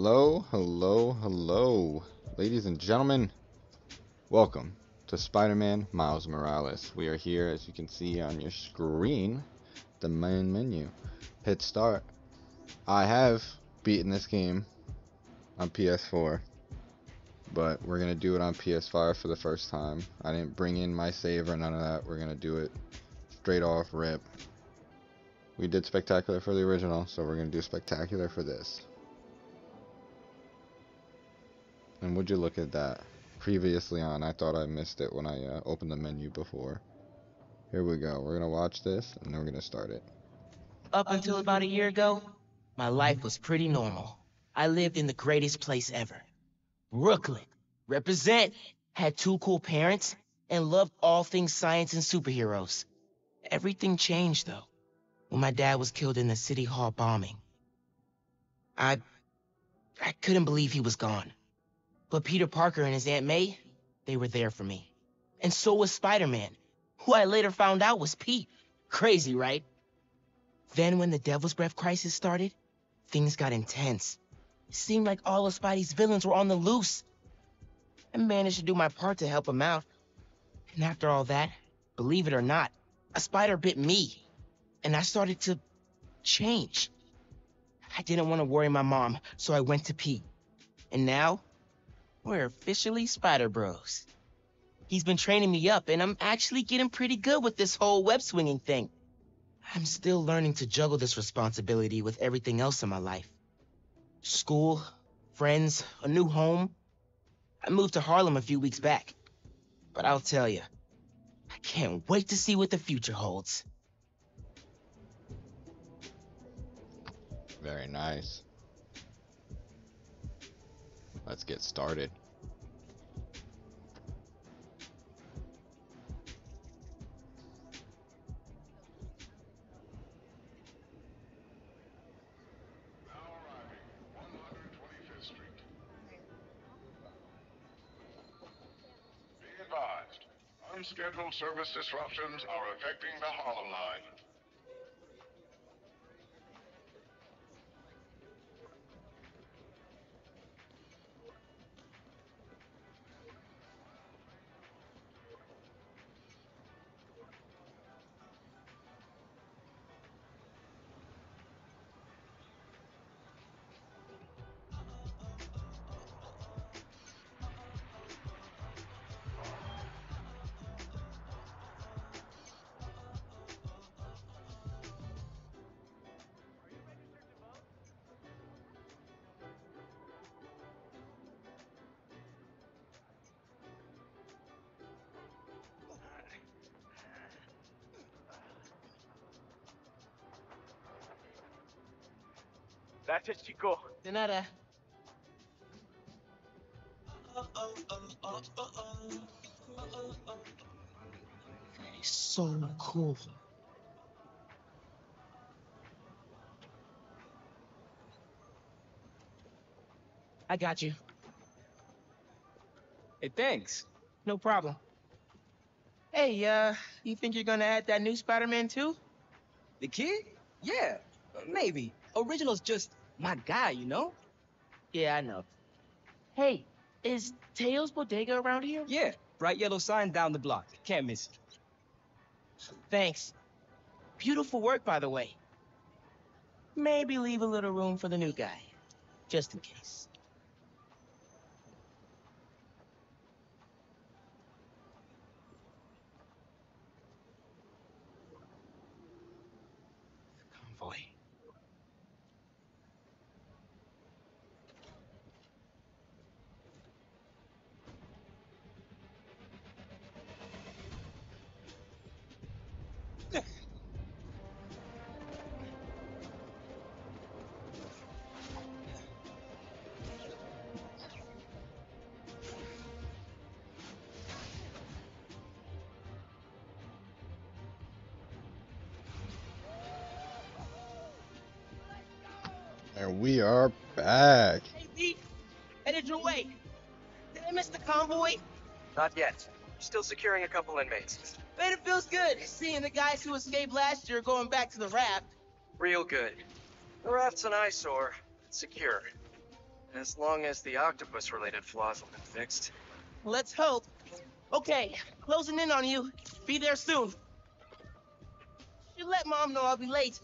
Hello, hello, hello, ladies and gentlemen. Welcome to Spider-Man Miles Morales. We are here, as you can see on your screen, the main menu. Hit start. I have beaten this game on PS4, but we're going to do it on PS5 for the first time. I didn't bring in my save or none of that. We're going to do it straight off rip. We did Spectacular for the original, so we're going to do Spectacular for this. And would you look at that? Previously on, I thought I missed it when I opened the menu before. Here we go. We're going to watch this, and then we're going to start it. Up until about a year ago, my life was pretty normal. I lived in the greatest place ever. Brooklyn. Represent. Had two cool parents, and loved all things science and superheroes. Everything changed, though, when my dad was killed in the City Hall bombing. I couldn't believe he was gone. But Peter Parker and his Aunt May, they were there for me. And so was Spider-Man, who I later found out was Pete. Crazy, right? Then when the Devil's Breath crisis started, things got intense. It seemed like all of Spidey's villains were on the loose. I managed to do my part to help him out. And after all that, believe it or not, a spider bit me. And I started to change. I didn't want to worry my mom, so I went to Pete. And now, we're officially Spider Bros. He's been training me up, and I'm actually getting pretty good with this whole web-swinging thing. I'm still learning to juggle this responsibility with everything else in my life. School, friends, a new home. I moved to Harlem a few weeks back. But I'll tell you, I can't wait to see what the future holds. Very nice. Let's get started. Unscheduled service disruptions are affecting the Harlem line. Gracias, chico. De nada. So cool. I got you. Hey, thanks. No problem. Hey, you think you're gonna add that new Spider-Man too? The kid? Yeah, maybe. Original's just my guy, you know? Yeah, I know. Hey, is Teo's Bodega around here? Yeah, bright yellow sign down the block. Can't miss it. Thanks. Beautiful work, by the way. Maybe leave a little room for the new guy, just in case. Convoy. And we are back. Hey, Pete, headed your way. Did I miss the convoy? Not yet. Still securing a couple inmates. Man, it feels good seeing the guys who escaped last year going back to the raft. Real good. The raft's an eyesore. It's secure. As long as the octopus-related flaws have been fixed. Let's hope. Okay, closing in on you. Be there soon. Should let Mom know I'll be late.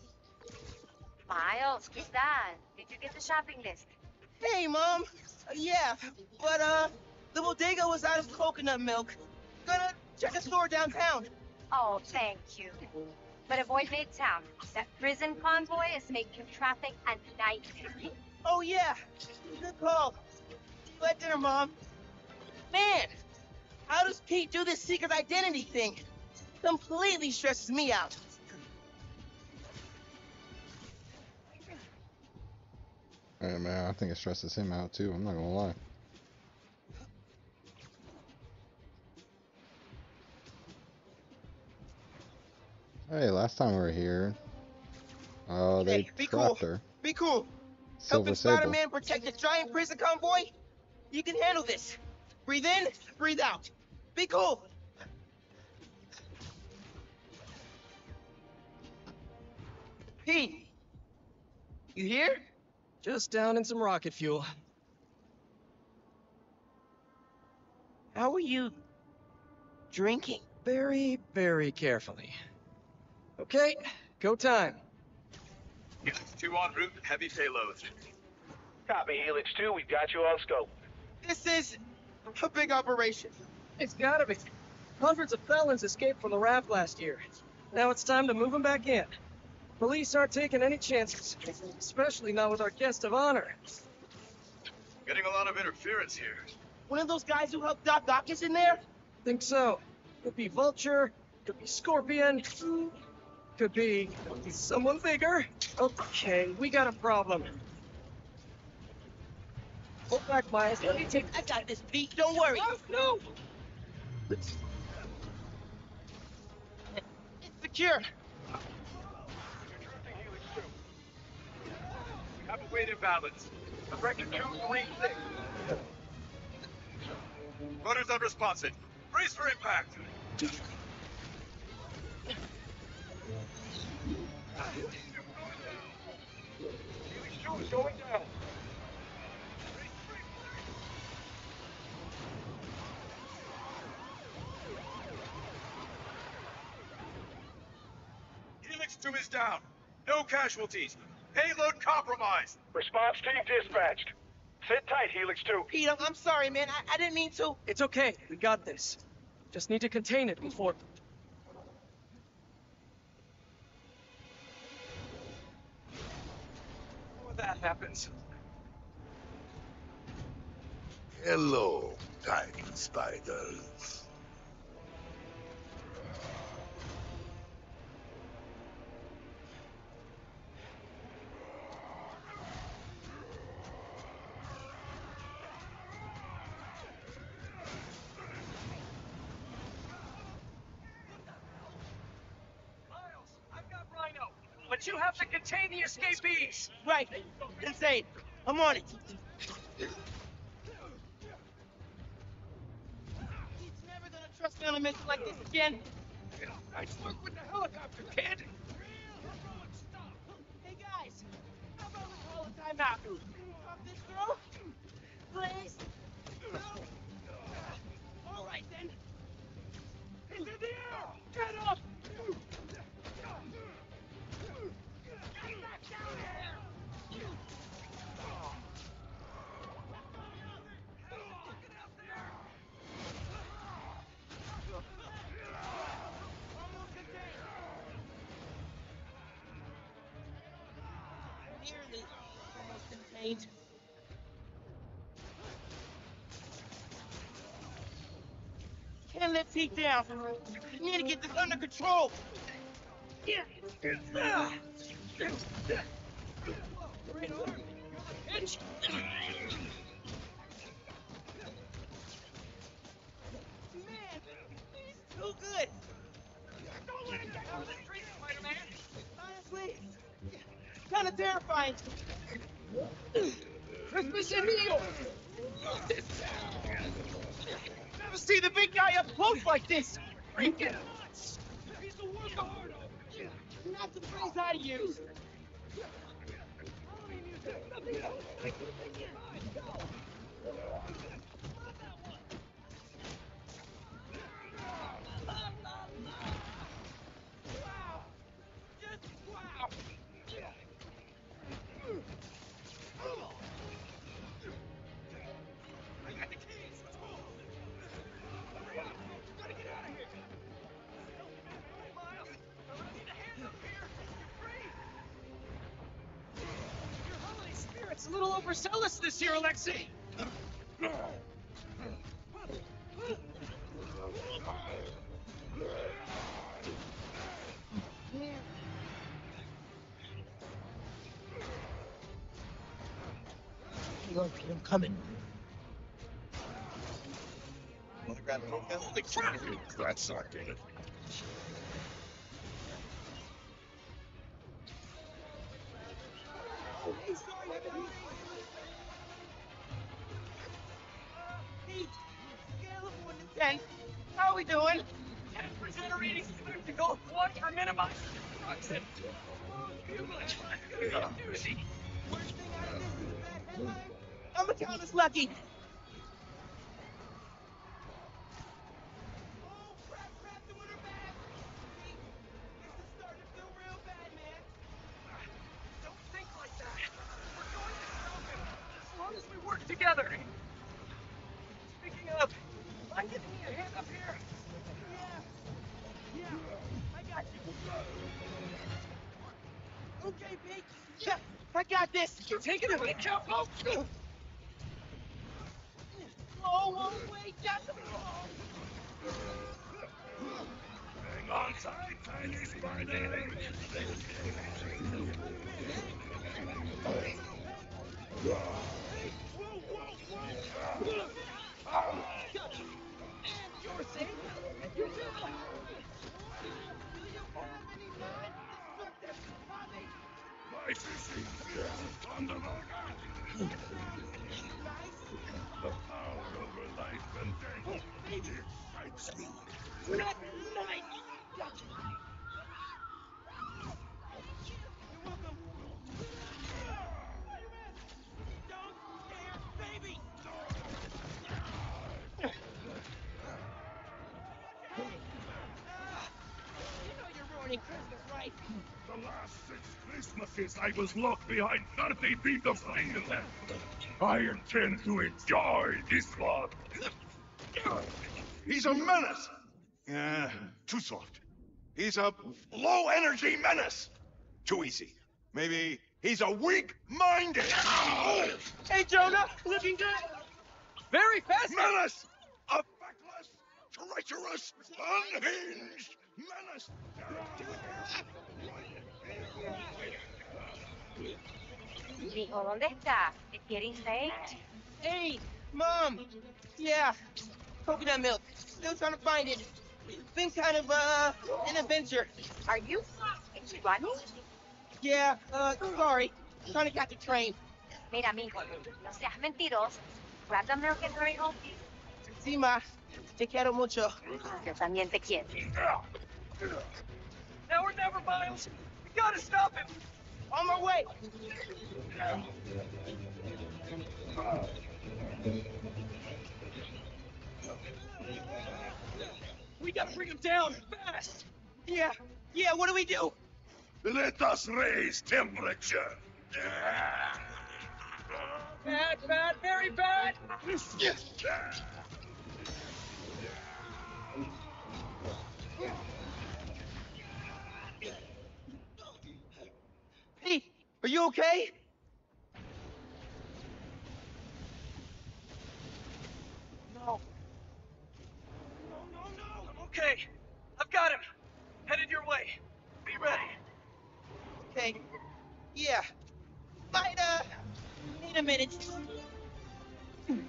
Miles, who's that? Did you get the shopping list? Hey, Mom. Yeah, but, the bodega was out of coconut milk. Gonna check a store downtown. Oh, thank you. But avoid Midtown. That prison convoy is making traffic a nightmare. Oh, yeah. Good call. See you at dinner, Mom. Man, how does Pete do this secret identity thing? Completely stresses me out. Hey, man, I think it stresses him out too. I'm not gonna lie. Hey, last time we were here, they Hey, be trapped cool. her. Be cool. Silver Helping Sable. Spider-Man protect the giant prison convoy? You can handle this. Breathe in, breathe out. Be cool. Pete, you here? Just down in some rocket fuel. How are you drinking? Very, very carefully. Okay, go time. Helix 2 en route, heavy payload. Copy, Helix 2. We've got you on scope. This is a big operation. It's gotta be. Hundreds of felons escaped from the raft last year. Now it's time to move them back in. Police aren't taking any chances, especially not with our guest of honor. Getting a lot of interference here. One of those guys who helped Doc Ock is in there? Think so. Could be Vulture, could be Scorpion, could be someone bigger. Okay, we got a problem. Hold back, Miles. Let me take. I got this, Pete. Don't worry. No! It's secure. You're drifting, Helix 2. We have a weight imbalance. A record 236. Rudder's unresponsive. Brace for impact. Helix 2 is going down. Helix 2 is down. No casualties. Payload compromised. Response team dispatched. Sit tight, Helix 2. Pete, I'm sorry, man. I didn't mean to. It's okay, we got this. Just need to contain it before... Before that happens. Hello, tiny spiders. Miles, I've got Rhino, but you have to contain the escapees. Right. Insane. I'm on it. He's never gonna trust me on a mission like this again. I spoke with the helicopter, kid. Hey, guys. How about we call a timeout? Talk this through? Please? All right, then. He's in the air. Get up. Get back down here. Nearly almost contained. Can't let Pete down. We need to get this under control. Man, he's too good. Don't let him get out of the street, Spider-Man. Honestly, kind of terrifying. Christmas in New York. Never see the big guy up close like this. Freaking nuts. He's a workaholic. Not the phrase I use. It's a little overzealous this year, Alexei. I'm coming. Wanna grab a hookah? Holy crap! That's not good. Hey, sorry, I've been Pete, scale of 1 to 10. How are we doing? We're generating spectacle. Watch for minimize destruction. Doozy. Worst thing out of this is a bad headline. I'ma count us lucky. Oh, crap, doing her bad. Pete, this is starting to feel real bad, man. Don't think like that. We're going to stop him as long as we work together. Speaking of, I can need a hand up here. Yeah, I got you. Okay, Pete. Yeah, I got this. You're taking it with careful. Whoa, wait, that's a wall. Hang on tight, tiny spider. You're safe. You're good. Do you have any non-destructive hobbies? My fishing is fundamental. Nice. The power over life and death. Baby. Excites me. Nice. Gotcha. You're welcome. Spider-Man! Don't scare baby! You know you're ruining Christmas, right? The last 6 Christmases I was locked behind 30 feet of steel. I intend to enjoy this one. He's a menace. Too soft. He's a low-energy menace. Too easy. Maybe he's a weak-minded. Hey, Jonah, looking good? Very fast. Menace! A feckless, treacherous, unhinged menace! Mijo, ¿dónde está? ¿It getting saved? Hey, Mom! Yeah, coconut milk. Still trying to find it. It's been kind of, an adventure. Are you running? Yeah, sorry. Trying to catch a train. Mira, mijo, no seas mentiroso. Grab the milk and hurry home. Sí, ma. Te quiero mucho. Yo también te quiero. Now or never, Miles. We gotta stop him. On my way. We gotta bring him down fast. Yeah, what do we do? Let us raise temperature. Bad, very bad. Pete, are you okay? No. I'm okay. I've got him. Headed your way. Be ready. Okay. Yeah. Might, need a minute. Hey,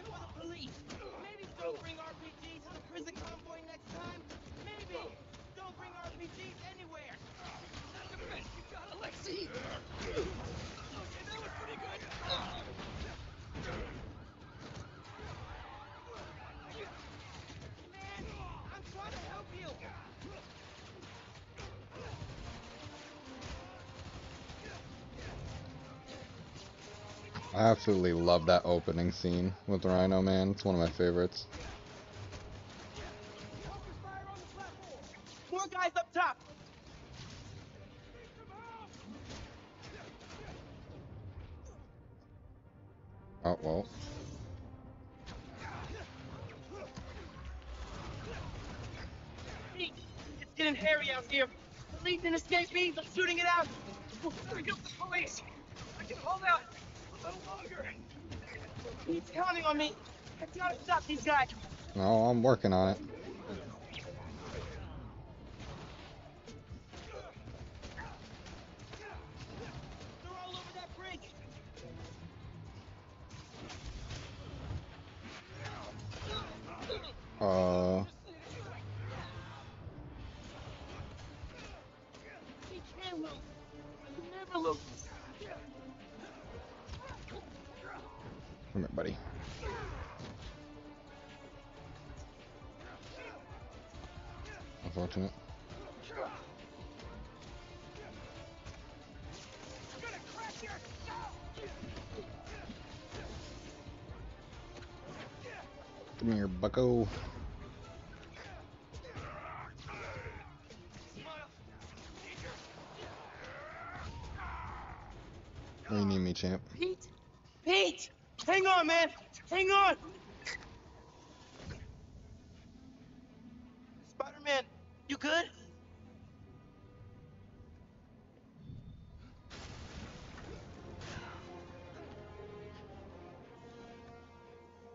for the police. Maybe don't bring RPGs to the prison convoy next time. Maybe don't bring RPGs anywhere. That's the best you got, Alexei. Okay, that was pretty good. Man, I'm trying to help you. I absolutely love that opening scene with Rhino, man. It's one of my favorites. More guys up top. Oh, well. Pete, it's getting hairy out here. Police and escapees are shooting it out. There goes the police. I can hold out a little longer. He's counting on me. I gotta stop these guys. No, I'm working on it. They're all over that bridge. He can't lose. He never loses. Come here, buddy. Unfortunate. Come here, bucko. Where you need me, champ? Pete? Pete! Hang on, man! Hang on! Spider-Man, you good?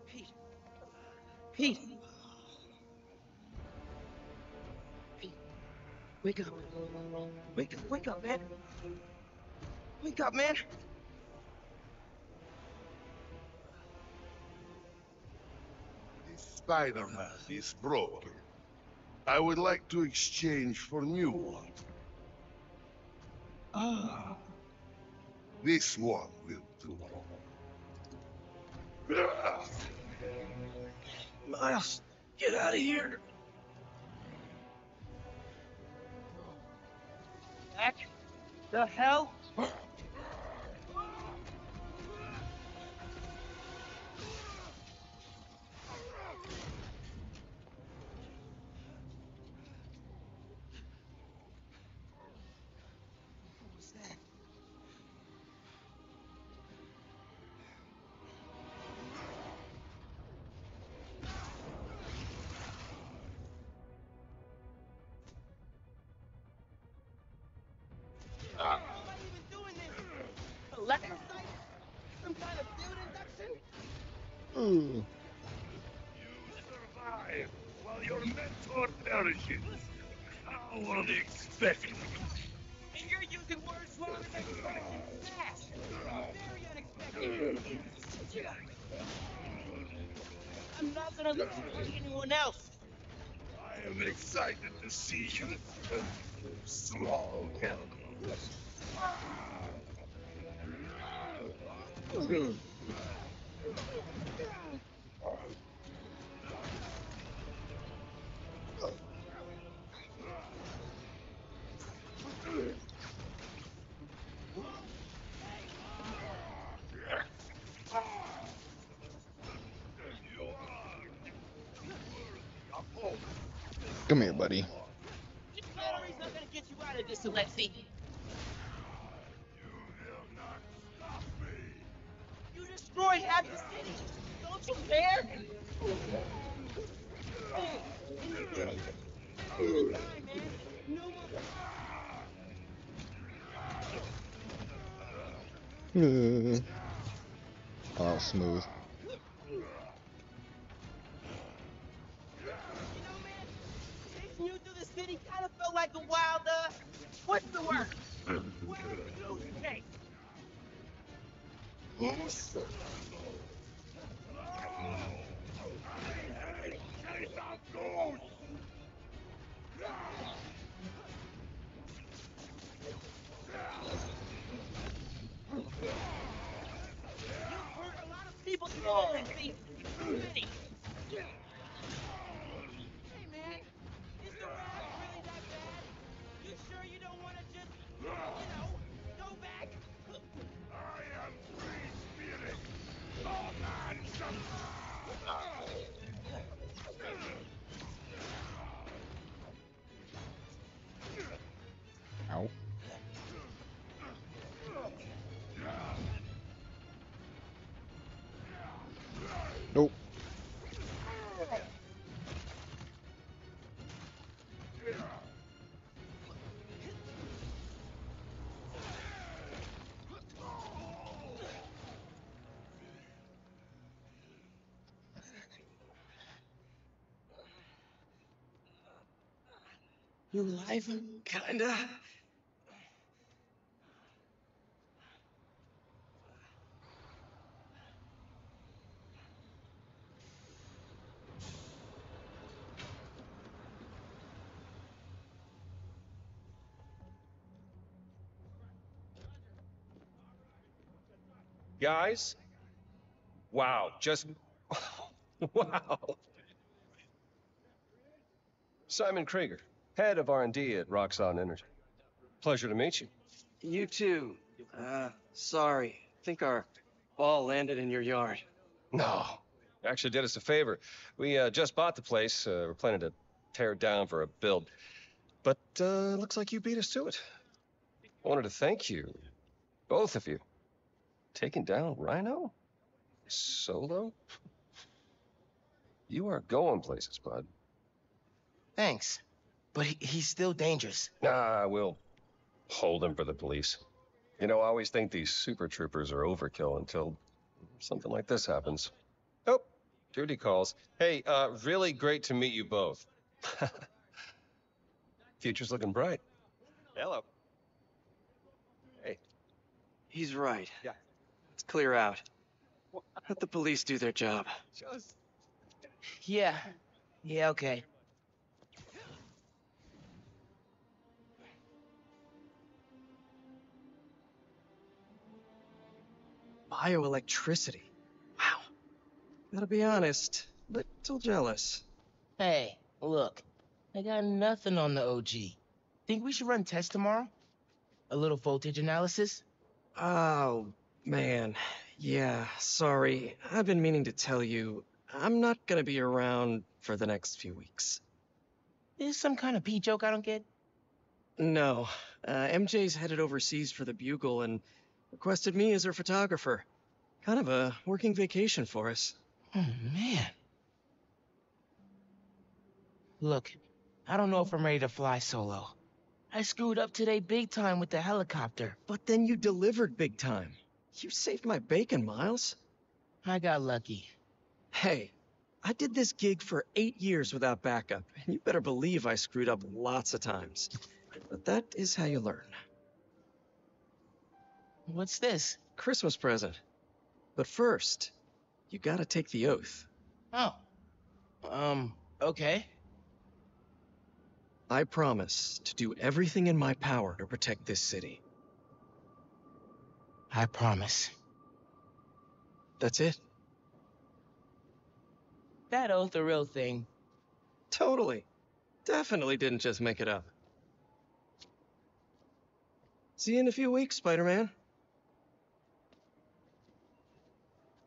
Pete. Pete. Pete. Wake up. Wake up, man. Wake up, man. This Spider-Man is broken. I would like to exchange for new one. This one will do. Miles, get out of here. Back the hell? What was that? How am I even doing this? Electrocyte? Some kind of field induction? Ooh. You survive while your mentor perishes. How unexpected. And you're using words wrong as expected. Fast. Very unexpected. I'm not gonna let you hurt anyone else. I am excited to see you. Small chemicals. Come here, buddy. Battery's not gonna get you out of this, Alexi. You destroyed half the city. Don't you care? Die, man. No more. Oh, smooth. Chasing you through the city kind of felt like a wild, what's the word? Wild goose chase. You've hurt a lot of people today, Alexi. Too many. Hey, man. Is the rap really that bad? You sure you don't want to just, go back? I am free spirit. All man shall. Ow. Nope. You alive? Kinda. Guys? Wow, just... wow. Simon Krieger, head of R&D at Roxxon Energy. Pleasure to meet you. You too. Sorry. Think our ball landed in your yard. No, actually did us a favor. We just bought the place. We're planning to tear it down for a build. But looks like you beat us to it. I wanted to thank you, both of you. Taking down Rhino? Solo? You are going places, bud. Thanks. But he's still dangerous. Nah, we'll hold him for the police. You know, I always think these super troopers are overkill until something like this happens. Oh, duty calls. Hey, really great to meet you both. Future's looking bright. Hello. Hey. He's right. Yeah. Let's clear out. Let the police do their job. Just... Yeah. Yeah, okay. Bioelectricity. Wow. Gotta be honest, little jealous. Hey, look. I got nothing on the OG. Think we should run tests tomorrow? A little voltage analysis? Oh, man. Yeah, sorry. I've been meaning to tell you, I'm not gonna be around for the next few weeks. Is some kind of pee joke I don't get? No. MJ's headed overseas for the Bugle and requested me as her photographer. Kind of a working vacation for us. Oh, man. Look, I don't know if I'm ready to fly solo. I screwed up today big time with the helicopter. But then you delivered big time. You saved my bacon, Miles. I got lucky. Hey, I did this gig for 8 years without backup, and you better believe I screwed up lots of times. But that is how you learn. What's this? Christmas present. But first, you gotta take the oath. Oh. Okay. I promise to do everything in my power to protect this city. I promise. That's it. That oath a real thing. Totally. Definitely didn't just make it up. See you in a few weeks, Spider-Man.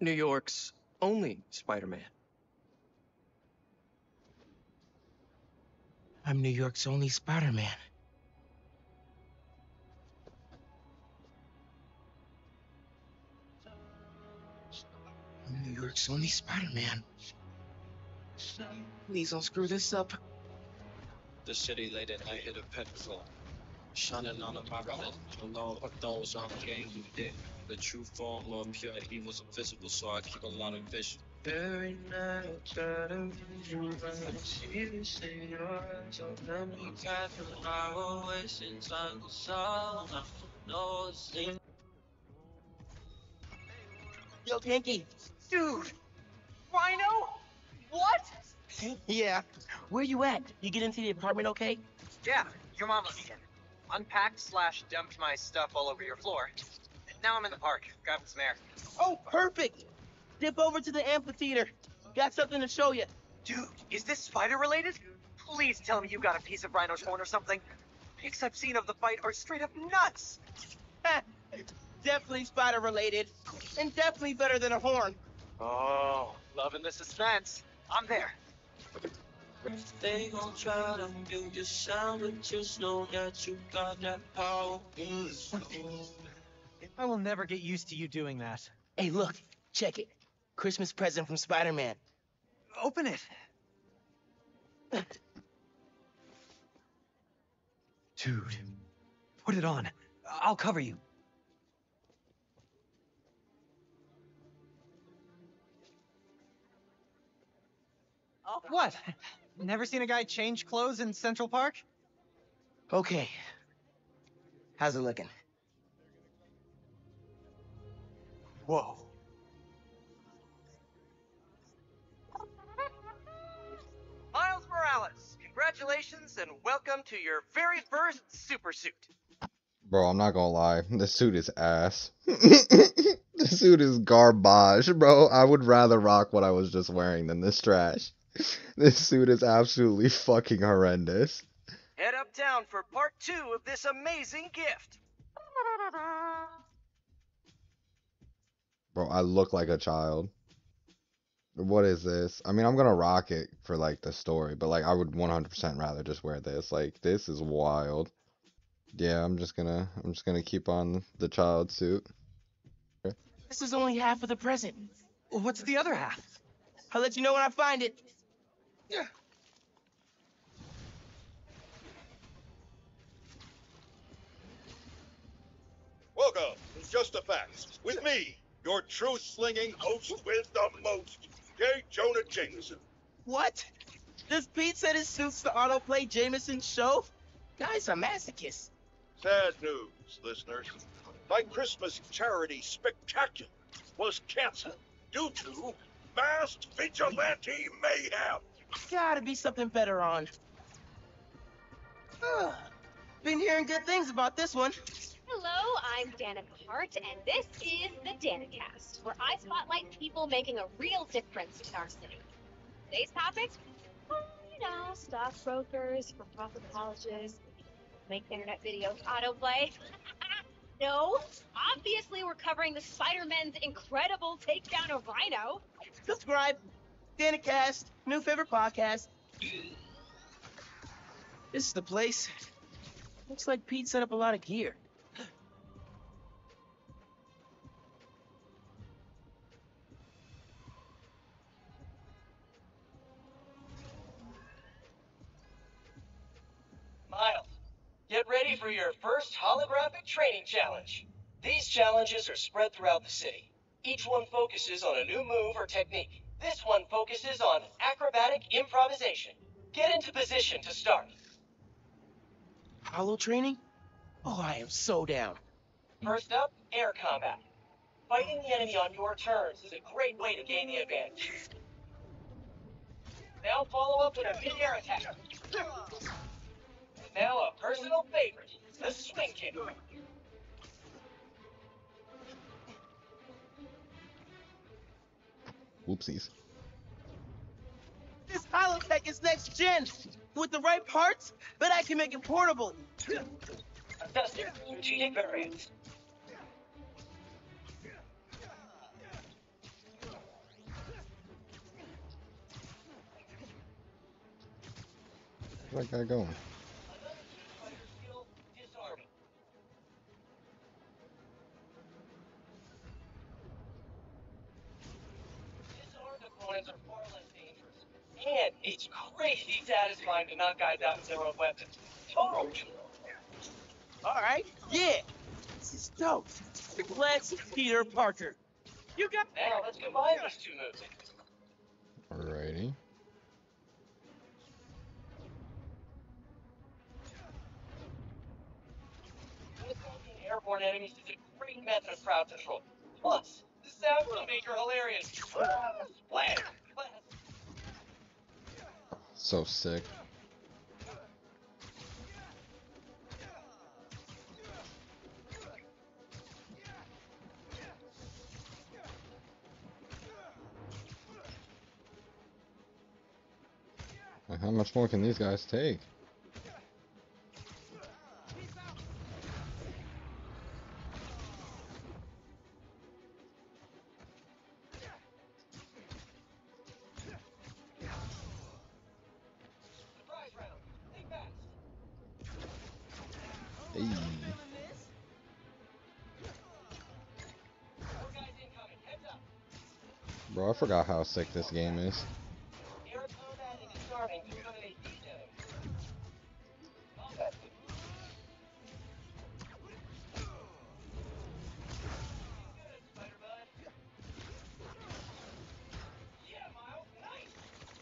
New York's only Spider-Man. I'm New York's only Spider-Man. I'm New York's only Spider-Man. Please don't screw this up. The city late at night hit a petrol. Shining on a pyramid, alone with those on the game who did. The true form of pure evil was invisible, so I keep a lot of vision. Every night I try to vision, but I see this in your eyes. So let me catch an hour wasting time to solve. I know it's in. Yo, Kinky. Dude! Rhino? What? Yeah. Where you at? You get into the apartment okay? Yeah, your mom let me in. Unpacked/dumped my stuff all over your floor. Now I'm in the park, grabbing some air. Oh, perfect. Dip over to the amphitheater. Got something to show you. Dude, is this spider related? Please tell me you got a piece of Rhino's horn or something. Pics I've seen of the fight are straight up nuts. Definitely spider related. And definitely better than a horn. Oh, loving the suspense. I'm there. They gon' try to build your sound, but just know that you got that power. I will never get used to you doing that. Hey, look. Check it. Christmas present from Spider-Man. Open it. Dude, put it on. I'll cover you. What? Never seen a guy change clothes in Central Park? Okay. How's it looking? Whoa. Miles Morales, congratulations and welcome to your very first super suit. Bro, I'm not gonna lie. This suit is ass. This suit is garbage, bro. I would rather rock what I was just wearing than this trash. This suit is absolutely fucking horrendous. Head uptown for part 2 of this amazing gift. Bro, I look like a child. What is this? I mean, I'm gonna rock it for like the story, but like I would 100% rather just wear this. Like this is wild. Yeah, I'm just gonna keep on the child suit. This is only half of the present. What's the other half? I'll let you know when I find it. Welcome to Just the Facts with me, your truth-slinging host with the most, J. Jonah Jameson. What? Does Pete said it suits the autoplay Jameson's show? Guy's a masochist. Sad news, listeners. My Christmas charity spectacular was canceled due to masked vigilante mayhem. Gotta be something better on. Been hearing good things about this one. Hello, I'm Danica Hart, and this is the Danicast, where I spotlight people making a real difference in our city. Today's topic? Stockbrokers, for-profit colleges, make internet videos autoplay. No, obviously we're covering the Spider-Man's incredible takedown of Rhino. Subscribe. Danicast, new favorite podcast. This is the place. Looks like Pete set up a lot of gear. Miles, get ready for your first holographic training challenge. These challenges are spread throughout the city. Each one focuses on a new move or technique. This one focuses on acrobatic improvisation. Get into position to start. Hollow training? Oh, I am so down. First up, air combat. Fighting the enemy on your terms is a great way to gain the advantage. Now follow up with a mid-air attack. And now a personal favorite, the swing kick. Whoopsies. This holotech is next gen. With the right parts, but I can make it portable. Testing strategic variants. Where's that guy going? Disarming. Disarmed opponents are far less dangerous. And it's crazy satisfying to knock guys out with their own weapons. Total. Alright, yeah. This is dope. Let's Peter Parker. You got. Now let's combine these two moves. Alrighty. Attacking airborne enemies is a great method of crowd control. Plus, the sound will make her hilarious. Splash! So sick. How much more can these guys take? Hey. Bro, I forgot how sick this game is. Air combat is starting to become a D-Day. Combat. Good, Spider-Bud. Yeah, Miles, nice.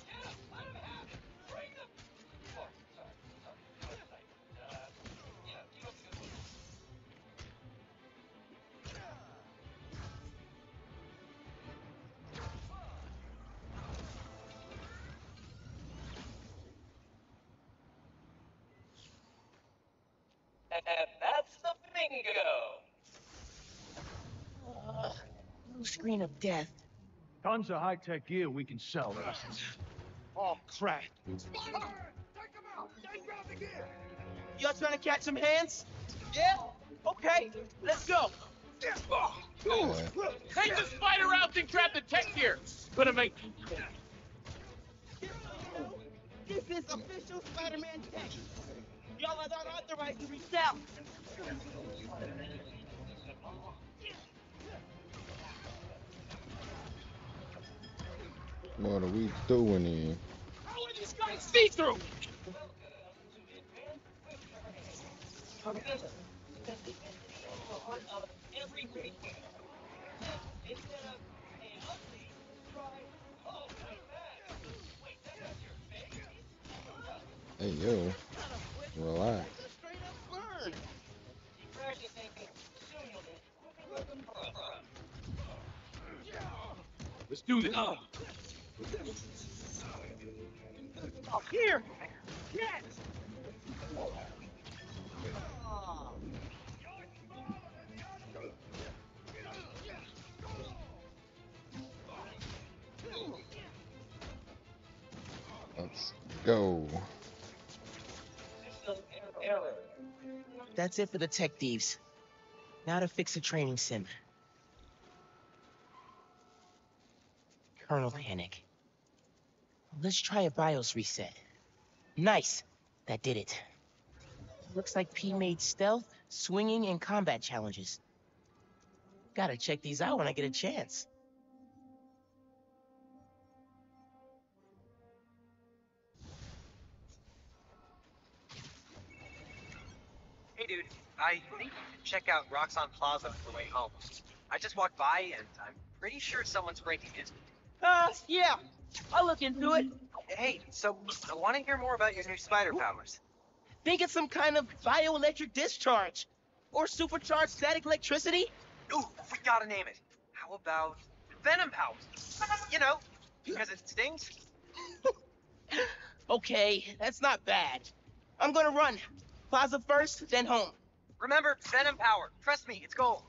Get him, let him have it. Bring them. Oh, sorry. Yeah, keep up the good work. And that's the bingo. Blue screen of death. Tons of high-tech gear we can sell. Oh, crap. Y'all trying to catch some hands? Yeah? Okay, let's go. Yeah. Take the spider out and grab the tech gear. Gonna make... This is official Spider-Man tech. Y'all are not authorized to resell. What are we doing here? How are these guys see-through? Every great win. Instead of a ugly, try, oh, not bad. Wait, that's your face? Hey, yo. Relax. Straight up burn. Keep practicing. Soon you'll be quipping like a pro. Let's do this. Here. Yes. Let's go. System error. That's it for the tech thieves. Now to fix a training sim. Kernel panic. Let's try a BIOS reset. Nice. That did it. Looks like P made stealth, swinging, and combat challenges. Gotta check these out when I get a chance. Hey dude, I think you should check out Roxxon Plaza on the way home. I just walked by and I'm pretty sure someone's breaking in. Yeah. I'll look into it. Hey, so I want to hear more about your new spider powers. Think it's some kind of bioelectric discharge. Or supercharged static electricity. Ooh, we gotta name it. How about Venom powers? You know, because it stings. Okay, that's not bad. I'm gonna run. Plaza first, then home. Remember, Venom power. Trust me, it's gold.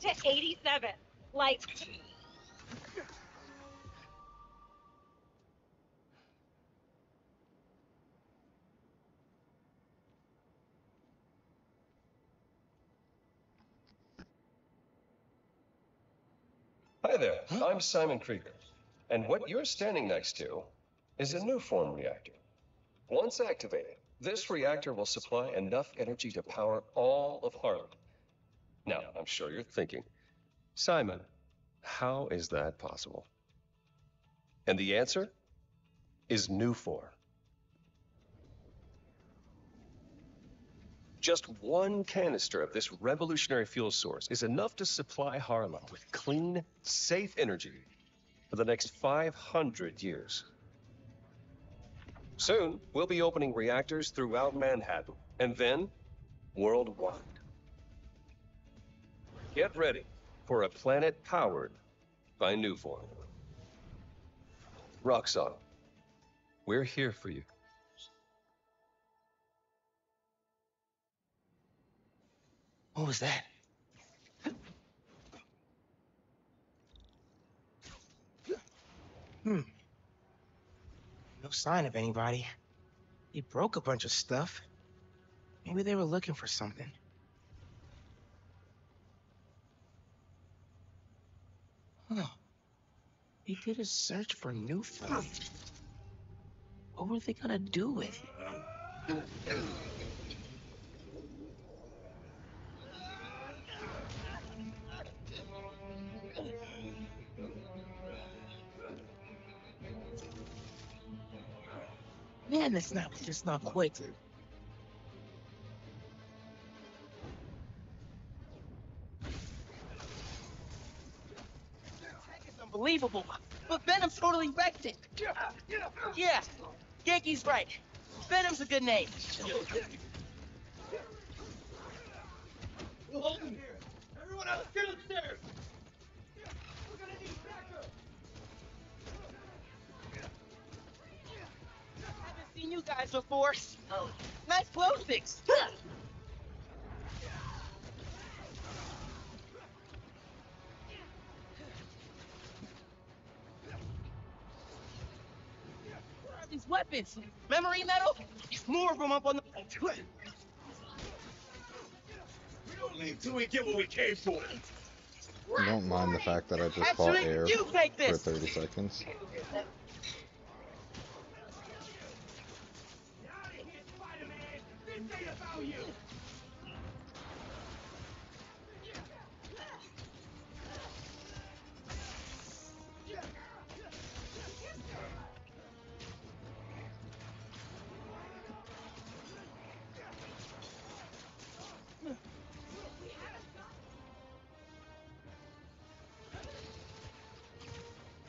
To 87. Like, Hi there, I'm Simon Krieger, and what you're standing next to is a new form reactor. Once activated, this reactor will supply enough energy to power all of Harlem. Now, I'm sure you're thinking, Simon, how is that possible? And the answer is Nufor. Just one canister of this revolutionary fuel source is enough to supply Harlem with clean, safe energy for the next 500 years. Soon, we'll be opening reactors throughout Manhattan, and then worldwide. Get ready for a planet powered by Nufor. Roxxon, we're here for you. What was that? No sign of anybody. They broke a bunch of stuff. Maybe they were looking for something. Huh. They did a search for Nufor. What were they gonna do with it? Man, this map is just not quick. It's unbelievable. But Venom's totally wrecked it. Yeah, Yankee's right. Venom's a good name. We'll hold him here. Everyone else, get upstairs. We're gonna need backup. Haven't seen you guys before. Nice closings. Where are these weapons? Memory metal? More of them up on the... We don't leave till we get what we came for. Don't mind the fact that I just fought Actually, air you take for this. 30 seconds. This ain't about you.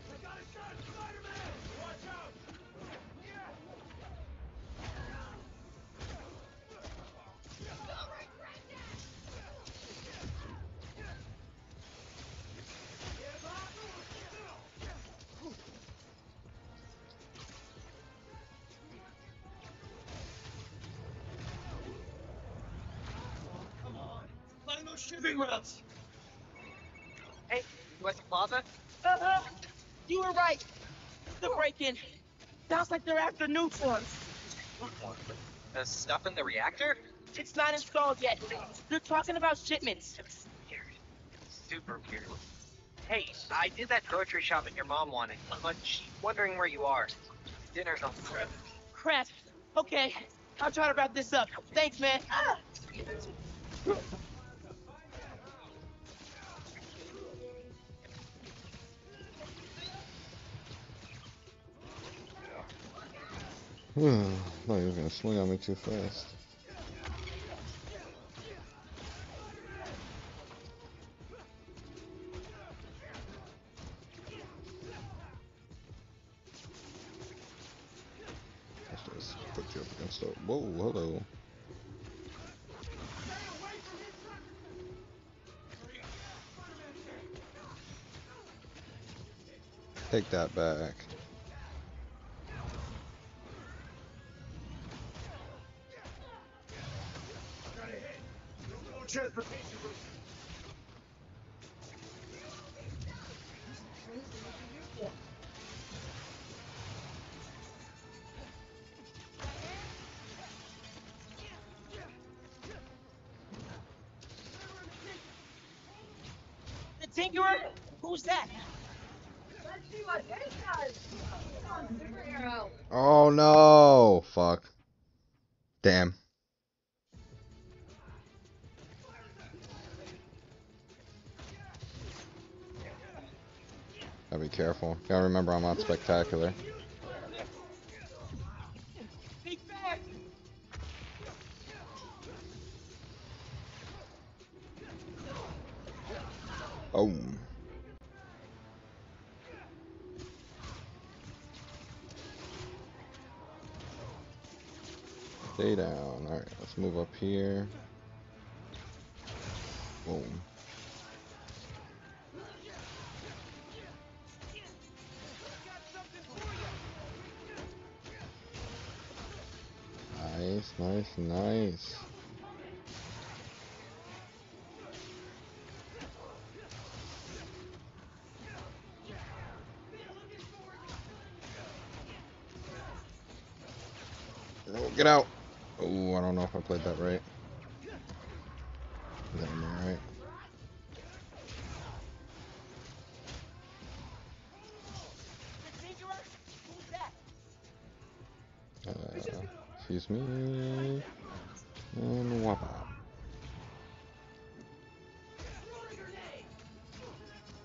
I got a shot, Spider-Man! Watch out! Come on, find those shipping routes. Hey, West Plaza? You were right. The break-in. Sounds like they're after neutrons. The stuff in the reactor? It's not installed yet. They're talking about shipments. Weird. Super weird. Hey, I did that grocery shopping your mom wanted, but she's wondering where you are. Dinner's on the trip. Crap. Okay, I'll try to wrap this up. Thanks, man. Thought he was gonna swing on me too fast. Let's just put you up against the... Whoa, hello. Take that back. Transportation route. The Tinkerer? Who's that? Let's see what it does. Come on, superhero. Oh no! Fuck. Damn. Gotta be careful. Gotta remember I'm not spectacular. Big bag. Oh. Stay down. Alright, let's move up here. Boom. Nice, nice, nice. Oh, get out! Oh, I don't know if I played that right. Is that right? The Tinkerer? Who's that? Excuse me. And whop out.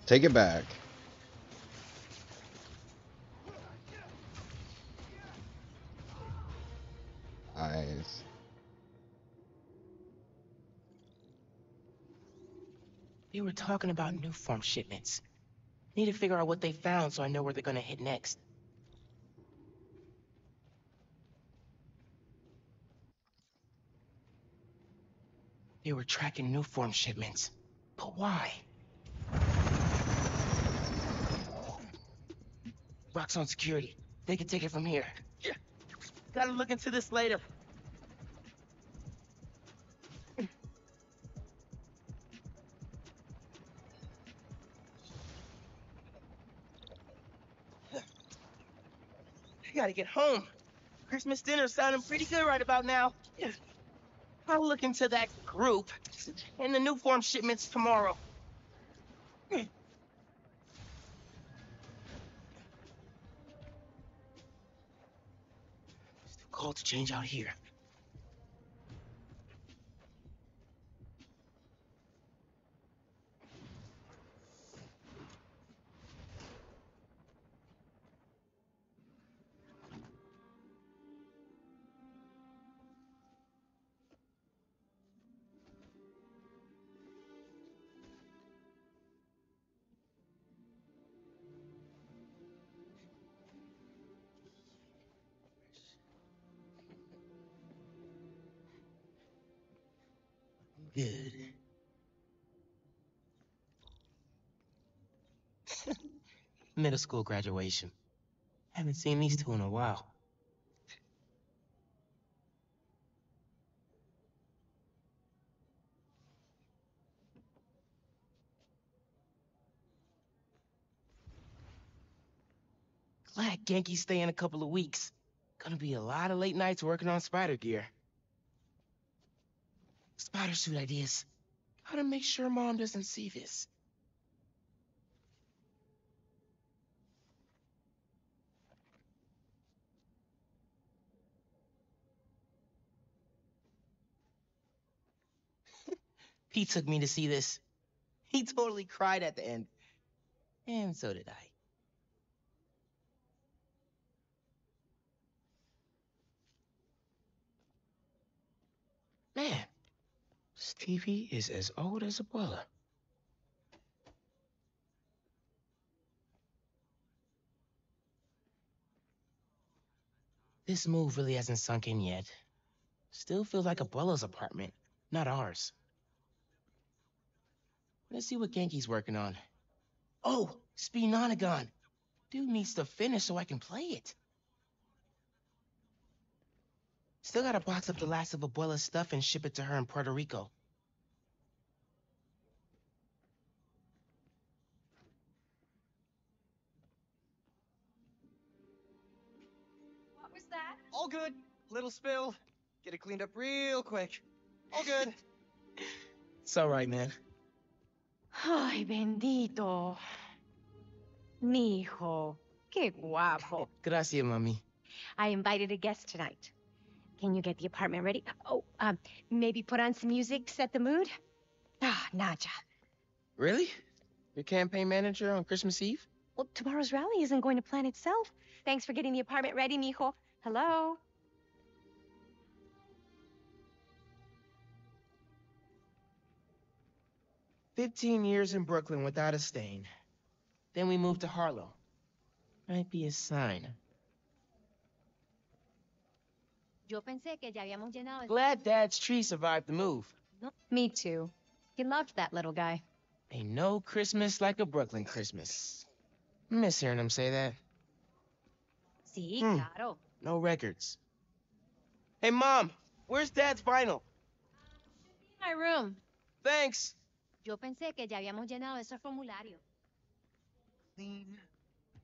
Take it back. They were talking about new form shipments. Need to figure out what they found so I know where they're gonna hit next. They were tracking new form shipments. But why? Rock's on security. They can take it from here. Yeah. Gotta look into this later. I gotta get home. Christmas dinner's sounding pretty good right about now. Yeah. I'll look into that group and the new form shipments tomorrow. Still cold to change out here. Good. Middle school graduation. Haven't seen these two in a while. Glad Genki's staying a couple of weeks. Gonna be a lot of late nights working on spider gear. Spider suit ideas. How to make sure Mom doesn't see this. Pete took me to see this. He totally cried at the end. And so did I. Man, this TV is as old as Abuela. This move really hasn't sunk in yet. Still feels like Abuela's apartment, not ours. Let's see what Genki's working on. Oh, Speed-Nonagon. Dude needs to finish so I can play it. Still gotta box up the last of Abuela's stuff and ship it to her in Puerto Rico. What was that? All good. Little spill. Get it cleaned up real quick. All good. It's all right, man. Ay, bendito. Mi hijo. Qué guapo. Gracias, mami. I invited a guest tonight. Can you get the apartment ready? Oh, maybe put on some music, set the mood? Ah, Naja. Really? Your campaign manager on Christmas Eve? Well, tomorrow's rally isn't going to plan itself. Thanks for getting the apartment ready, mijo. Hello? 15 years in Brooklyn without a stain. Then we moved to Harlem. Might be a sign. Yo pensé que ya habíamos llenado. Glad Dad's tree survived the move. Me too. He loved that little guy. Ain't no Christmas like a Brooklyn Christmas. Miss hearing him say that. Sí, claro. No records. Hey, Mom, where's Dad's vinyl? My room. Thanks. Yo pensé que ya habíamos llenado ese formulario. Clean.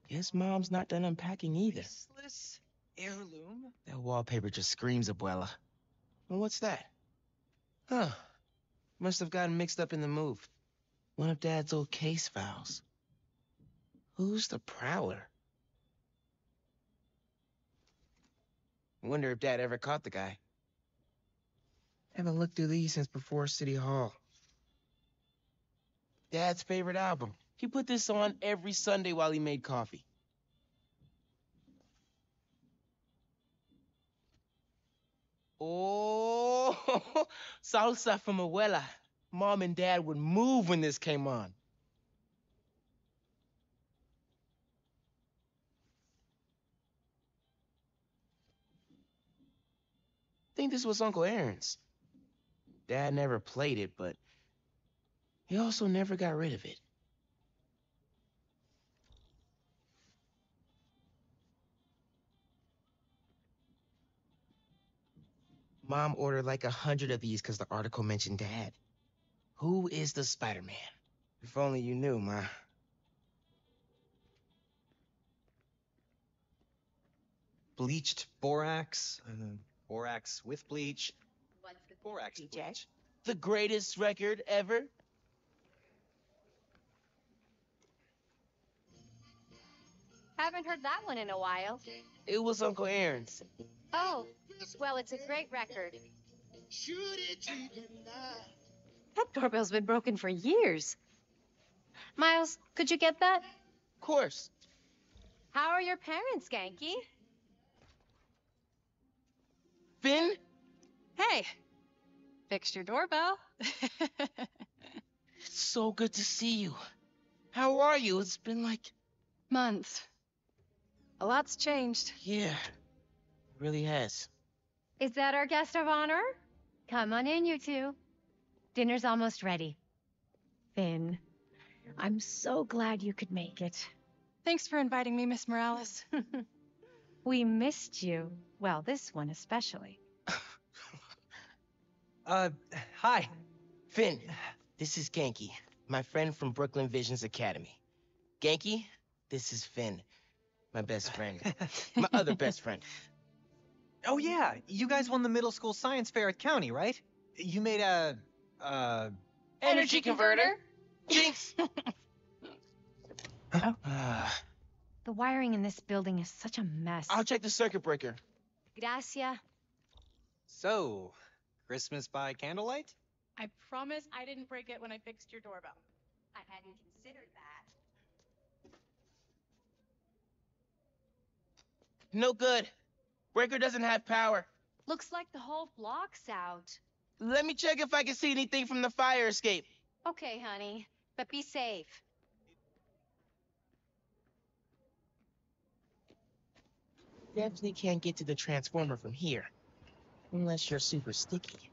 Guess Mom's not done unpacking either. Useless heirloom. That wallpaper just screams Abuela. Well, what's that? Huh. Must have gotten mixed up in the move. One of Dad's old case files. Who's the Prowler? I wonder if Dad ever caught the guy. Haven't looked through these since before City Hall. Dad's favorite album. He put this on every Sunday while he made coffee. Oh, salsa from Abuela. Mom and Dad would move when this came on. I think this was Uncle Aaron's. Dad never played it, but he also never got rid of it. Mom ordered like 100 of these because the article mentioned Dad. Who is the Spider-Man? If only you knew, Ma. Bleached borax, borax with bleach. What's the Borax DJ? bleach. The greatest record ever? Haven't heard that one in a while. It was Uncle Aaron's. Oh, well, it's a great record. That doorbell's been broken for years. Miles, could you get that? Of course. How are your parents, Genki? Finn? Hey, fixed your doorbell. It's so good to see you. How are you? It's been like... Months. A lot's changed. Yeah, it really has. Is that our guest of honor? Come on in, you two. Dinner's almost ready. Finn, I'm so glad you could make it. Thanks for inviting me, Miss Morales. We missed you. Well, this one especially. Hi. Finn, this is Genki, my friend from Brooklyn Visions Academy. Genki, this is Finn, my best friend. My other best friend. Oh yeah, you guys won the middle school science fair at County, right? You made a Energy converter? Jinx! The wiring in this building is such a mess. I'll check the circuit breaker. Gracias. So, Christmas by candlelight? I promise I didn't break it when I fixed your doorbell. I hadn't considered that. No good. Breaker doesn't have power. Looks like the whole block's out. Let me check if I can see anything from the fire escape. Okay, honey, but be safe. Definitely can't get to the transformer from here. Unless you're super sticky.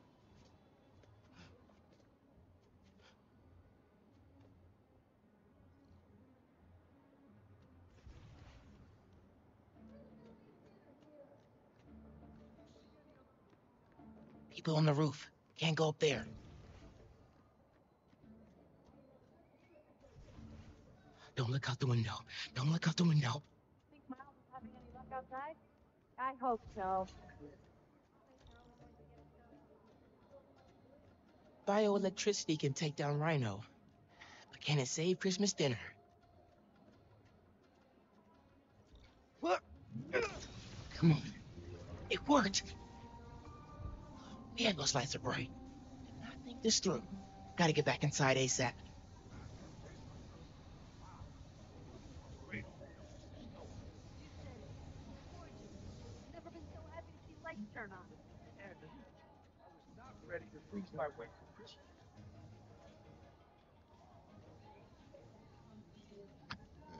People on the roof. Can't go up there. Don't look out the window. Don't look out the window. Think Miles is having any luck outside? I hope so. Bioelectricity can take down Rhino. But can it save Christmas dinner? Come on. It worked. Man, those lights are bright. Did not think this through. Gotta get back inside ASAP. Never been so happy to see lights turn on. I was not ready to freeze my way through Christmas.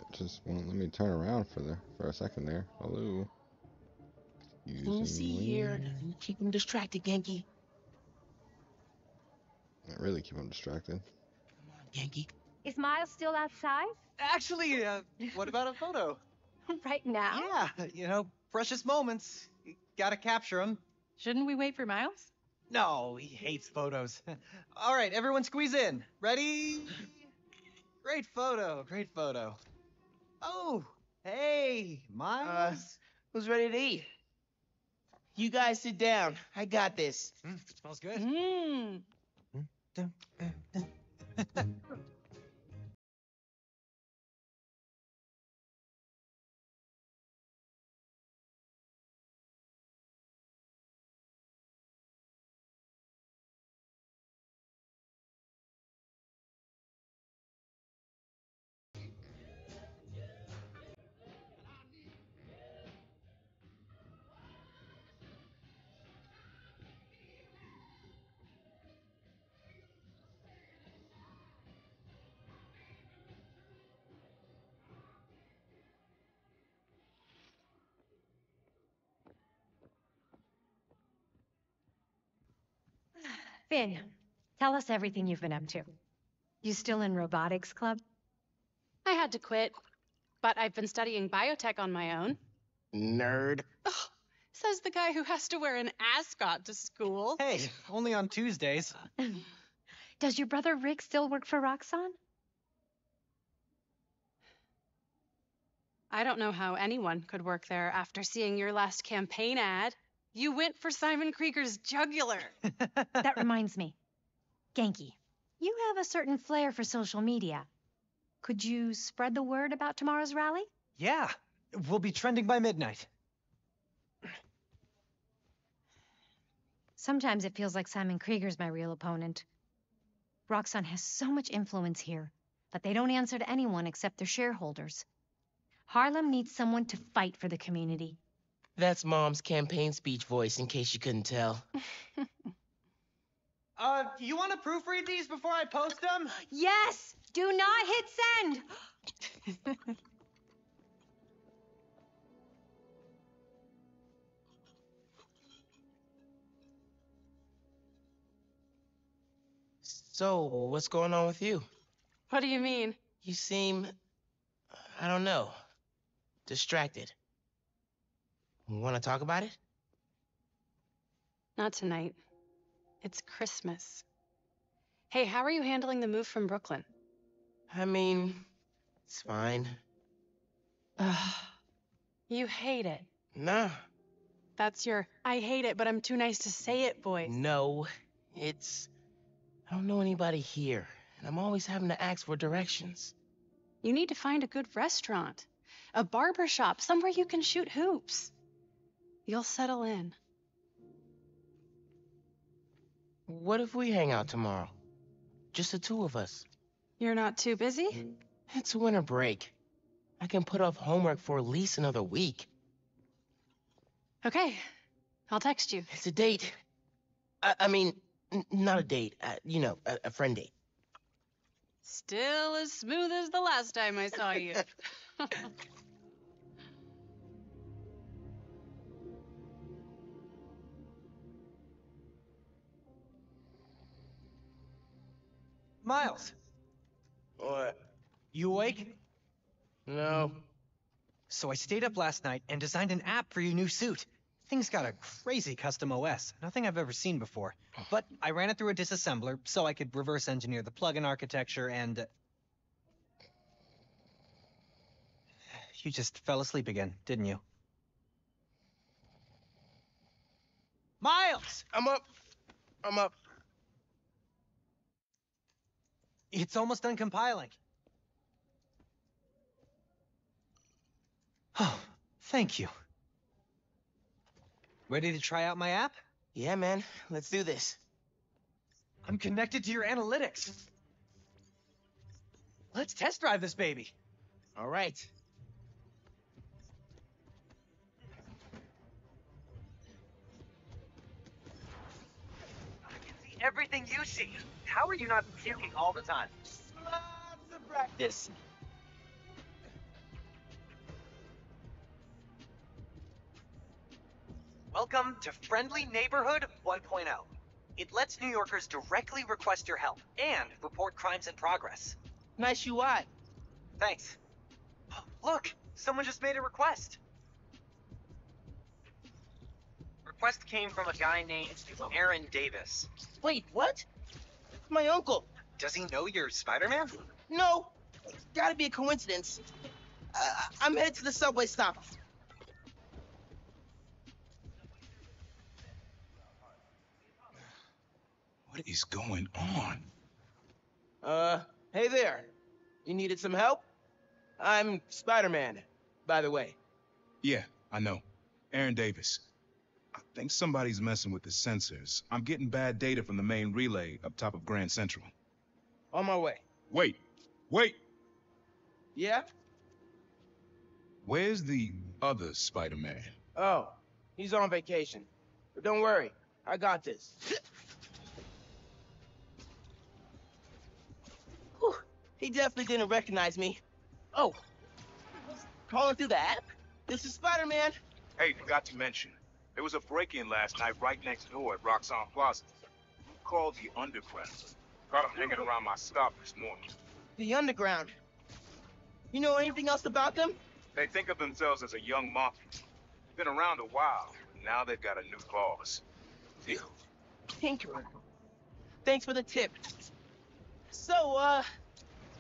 It just won't let me turn around for a second there. Hello. Can you see here? You keep them distracted, Genki. I really keep them distracted. Come on, Genki. Is Miles still outside? Actually, what about a photo? Right now? Yeah, you know, precious moments. You gotta capture them. Shouldn't we wait for Miles? No, he hates photos. All right, everyone squeeze in. Ready? Great photo, great photo. Oh, hey, Miles. Who's ready to eat? You guys sit down. I got this. Smells good. Mmm. Finn, tell us everything you've been up to. You still in robotics club? I had to quit, but I've been studying biotech on my own. Nerd. Oh, says the guy who has to wear an ascot to school. Hey, only on Tuesdays. Does your brother Rick still work for Roxxon? I don't know how anyone could work there after seeing your last campaign ad. You went for Simon Krieger's jugular. That reminds me. Genki, you have a certain flair for social media. Could you spread the word about tomorrow's rally? Yeah, we'll be trending by midnight. Sometimes it feels like Simon Krieger's my real opponent. Roxxon has so much influence here, but they don't answer to anyone except their shareholders. Harlem needs someone to fight for the community. That's Mom's campaign speech voice, in case you couldn't tell. You want to proofread these before I post them? Yes! Do not hit send! So, what's going on with you? What do you mean? You seem, I don't know, distracted. Want to talk about it? Not tonight. It's Christmas. Hey, how are you handling the move from Brooklyn? I mean, it's fine. You hate it. Nah. That's your I hate it, but I'm too nice to say it voice. No, it's... I don't know anybody here, and I'm always having to ask for directions. You need to find a good restaurant, a barber shop, somewhere you can shoot hoops. You'll settle in. What if we hang out tomorrow? Just the two of us. You're not too busy? It's winter break. I can put off homework for at least another week. Okay, I'll text you. It's a date. I mean, not a date. You know, a friend date. Still as smooth as the last time I saw you. Miles, What? you awake? No. So I stayed up last night and designed an app for your new suit. Thing's got a crazy custom OS, nothing I've ever seen before. But I ran it through a disassembler so I could reverse engineer the plugin architecture and... You just fell asleep again, didn't you? Miles! I'm up. It's almost done compiling. Oh, thank you. Ready to try out my app? Yeah, man. Let's do this. I'm connected to your analytics. Let's test drive this baby. All right. I can see everything you see. How are you not puking all the time? Lots of practice. Welcome to Friendly Neighborhood 1.0. It lets New Yorkers directly request your help and report crimes in progress. Nice UI. Thanks. Look, someone just made a request. Request came from a guy named Aaron Davis. Wait, what? My uncle. Does he know you're Spider-Man? No. It's gotta be a coincidence. I'm headed to the subway stop. What is going on? Hey there. You needed some help? I'm Spider-Man, by the way. Yeah, I know. Aaron Davis. I think somebody's messing with the sensors. I'm getting bad data from the main relay up top of Grand Central. On my way. Wait! Yeah? Where's the other Spider-Man? Oh, he's on vacation. But don't worry, I got this. Whew, he definitely didn't recognize me. Oh, calling through the app? This is Spider-Man. Hey, forgot to mention. There was a break-in last night right next door at Roxxon Plaza. called the Underground. Caught him hanging around my stop this morning. The Underground. You know anything else about them? They think of themselves as a young mafia. Been around a while, but now they've got a new boss. Tinkerer. Thanks for the tip. So,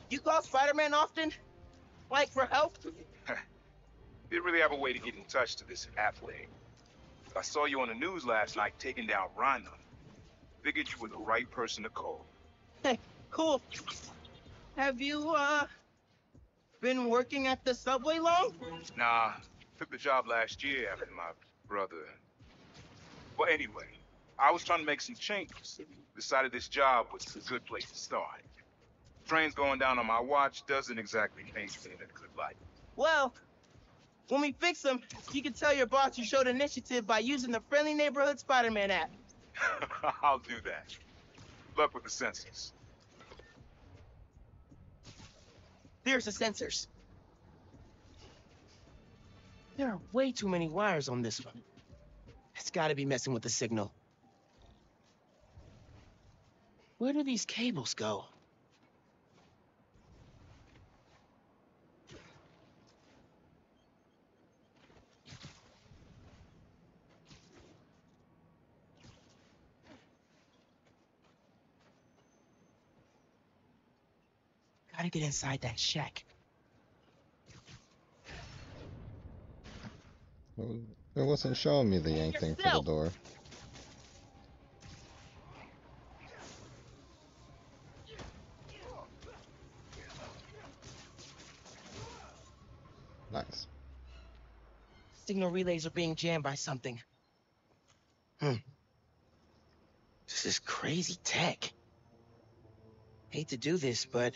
you call Spider-Man often? Like, for help? Didn't really have a way to get in touch to this app thing. I saw you on the news last night taking down Rhino. Figured you were the right person to call. Hey, cool. Have you, been working at the subway long? Nah, took the job last year after my brother. Well, anyway, I was trying to make some changes. Decided this job was a good place to start. Trains going down on my watch doesn't exactly paint me in a good light. Well, when we fix them, you can tell your boss you showed initiative by using the Friendly Neighborhood Spider-Man app. I'll do that. Luck with the sensors. There's the sensors. There are way too many wires on this one. It's gotta be messing with the signal. Where do these cables go? Gotta get inside that shack. Well, it wasn't showing me the yank thing for the door. Nice. Signal relays are being jammed by something. This is crazy tech. Hate to do this, but...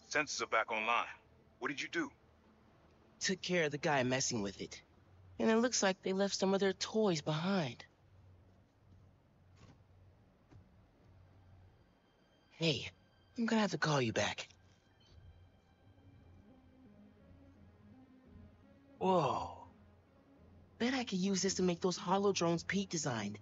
Sensors are back online. What did you do? Took care of the guy messing with it. And it looks like they left some of their toys behind. Hey, I'm gonna have to call you back. Whoa. Bet I could use this to make those hollow drones Pete designed.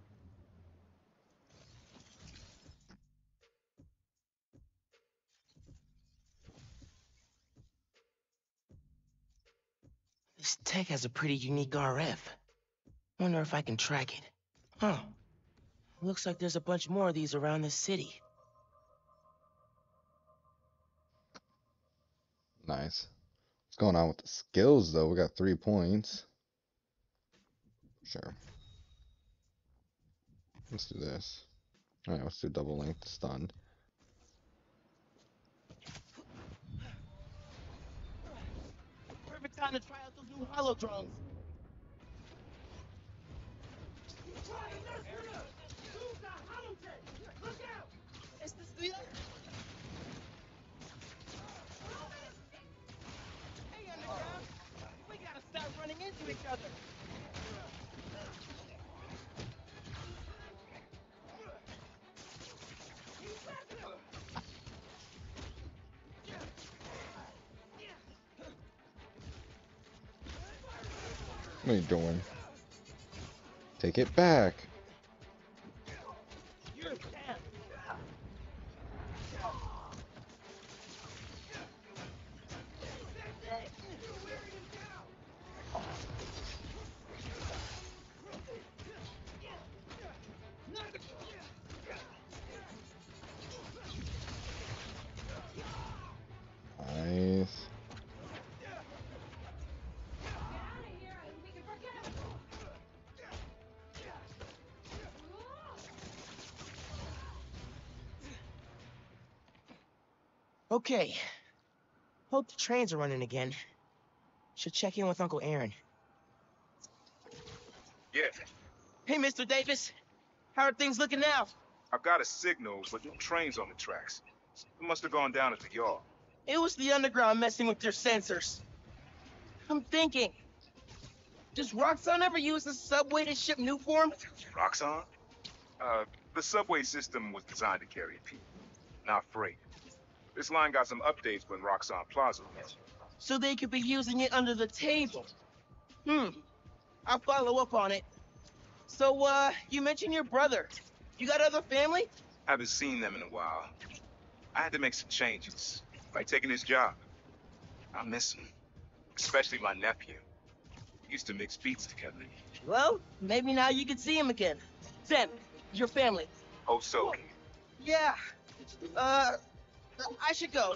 This tech has a pretty unique RF. Wonder if I can track it. Huh. Looks like there's a bunch more of these around the city. Nice. What's going on with the skills, though? We got 3 points. Sure. Let's do this. Alright, let's do double length stunned. Perfect time to try out those new hollow drones. Is this the... Hey, Underground! We gotta stop running into each other. What are you doing? Take it back. You're down. Nice. Okay. Hope the trains are running again. Should check in with Uncle Aaron. Yeah, Hey, Mr. Davis. How are things looking now? I've got a signal, but no trains on the tracks. It must have gone down at the yard. It was the Underground messing with their sensors. I'm thinking, does Roxxon ever use the subway to ship new form? Roxxon? The subway system was designed to carry people, not freight. This line got some updates when Roxxon Plaza was. So they could be using it under the table. I'll follow up on it. So, you mentioned your brother. You got other family? Haven't seen them in a while. I had to make some changes, like taking this job. I miss him, especially my nephew. We used to mix beats together. Well, maybe now you can see him again. Zen, your family. Oh, so. Yeah. I should go.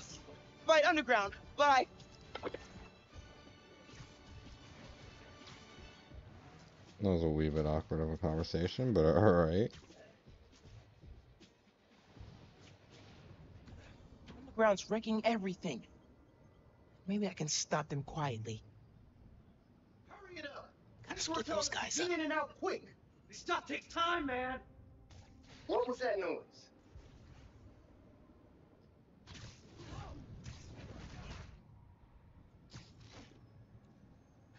Fight underground. Bye. That was a wee bit awkward of a conversation, but alright. Underground's wrecking everything. Maybe I can stop them quietly. Hurry it up. Gotta split those guys Get up. in and out quick. This stuff takes time, man. What was that noise?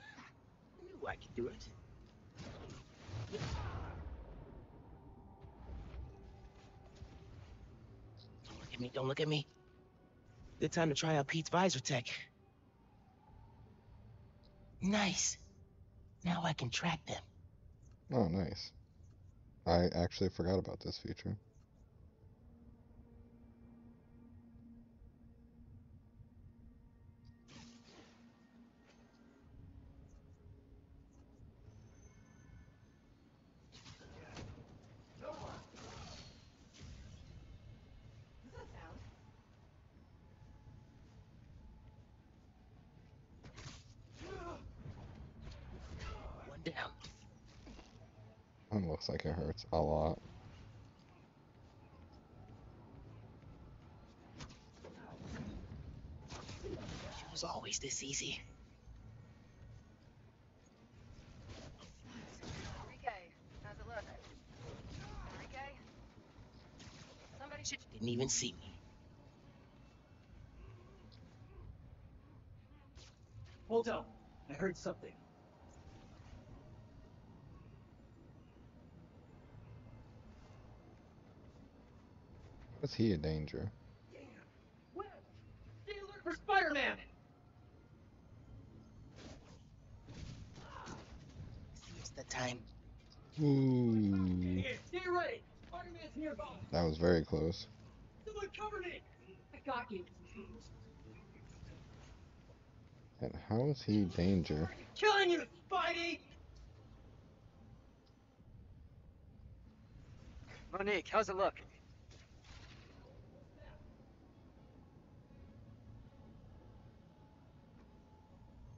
I knew I could do it. Don't look at me, don't look at me. Good time to try out Pete's visor tech. Nice. Now I can track them. Oh, nice. I actually forgot about this feature. One down. It looks like it hurts a lot. It was always this easy. How's it look? Enrique? Somebody should... Didn't even see me. Hold on. I heard something. Was he a danger? Web! Stay alert for Spider-Man! See, it's the time. Ooh. Stay ready! Spider-Man's nearby! That was very close. Someone cover me! I got you. And how is he danger? Killing you, Spidey! Monique, how's it look?